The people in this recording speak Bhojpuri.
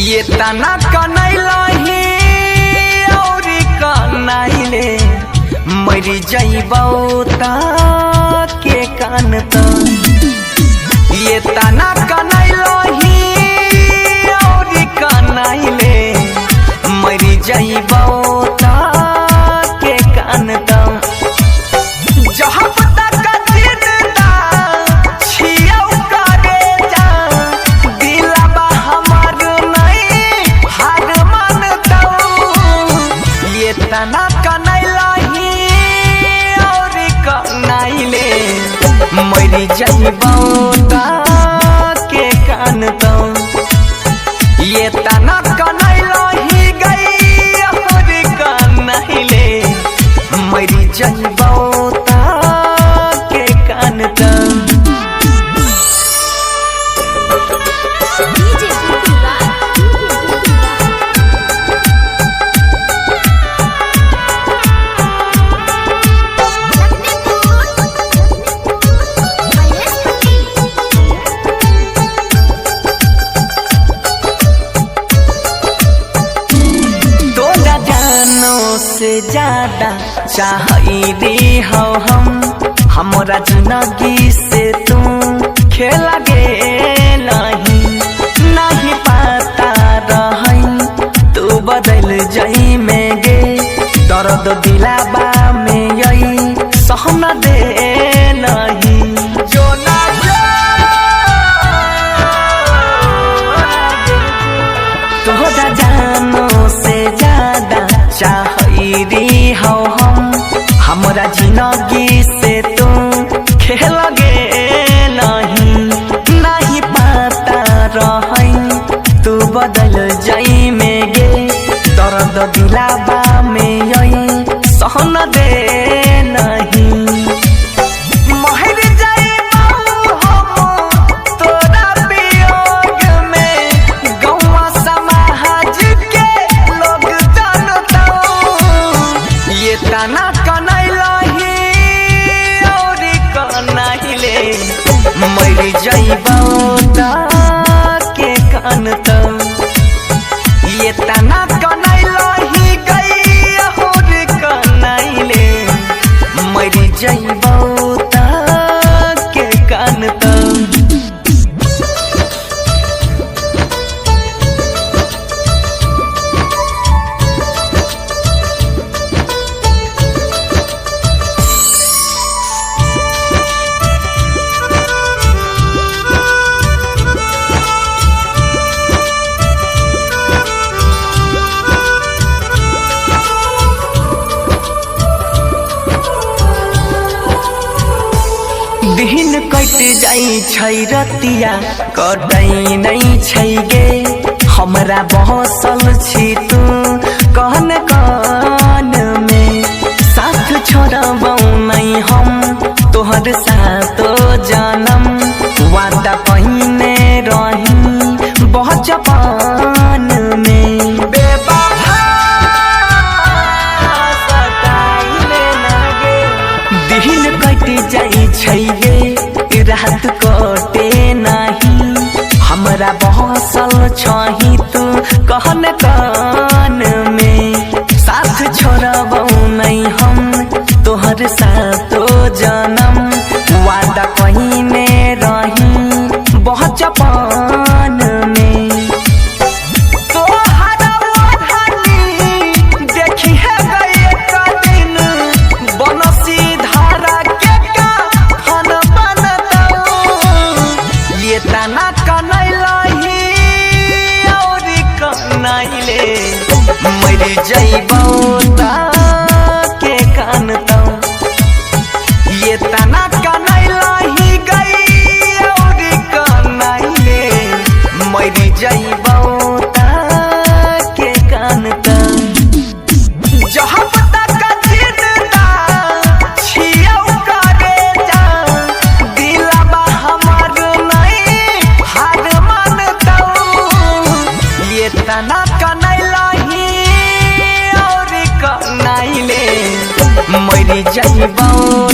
ये तना कनैलही और कनैले मरी जइबौ ता के कान त ये तना कनैलही और कनैले मरी जइबौ ता के कान त जहाँ तना कनैलही और कनैले मरी जइबौ ता के कान त ये तना कनैलही गई और कनैले मरी जइबौ ता के कान त से ज्यादा चाहिए हो हम हमारा जिंदगी से तू खेल गे नहीं पता रही तू बदल जाई में गे दर्द दिलाबा में यही सहन दे नहीं जो ना तोहरा जानो से ज्यादा चाहिए हो हम हमारा जिंदगी से तू खेल गे नहीं पता रही तू बदल जाई में गे दर्द दिलाबा में यही सहन दे नहीं तना कनैलही और कनैले मरी जइबौ ता के कान त ये तना कनैलही गई और कनैले मरी जइबौ ता के कान त दिन कट जाई छै रतिया कटै नहीं छै गे हमरा बहसल छी तू कहन कान में साथ छोड़बौ नहीं हम तोहर साथ जन्म वादा पहिने रही बचपन में बेवफा सताइले ना गे दिन कट जाई छै गे रात कटे नहीं हमरा बहसल छही तू कहन कान में साथ छोड़बौ नहीं हम तोहर साथ जन्म वादा पहिने रही बचपन में तना कनैलही और कनैले मरी जइबौ ता के कान त ये तना कनैलही गई और कनैले मरी जइबौ ता के कान मरी जइबौ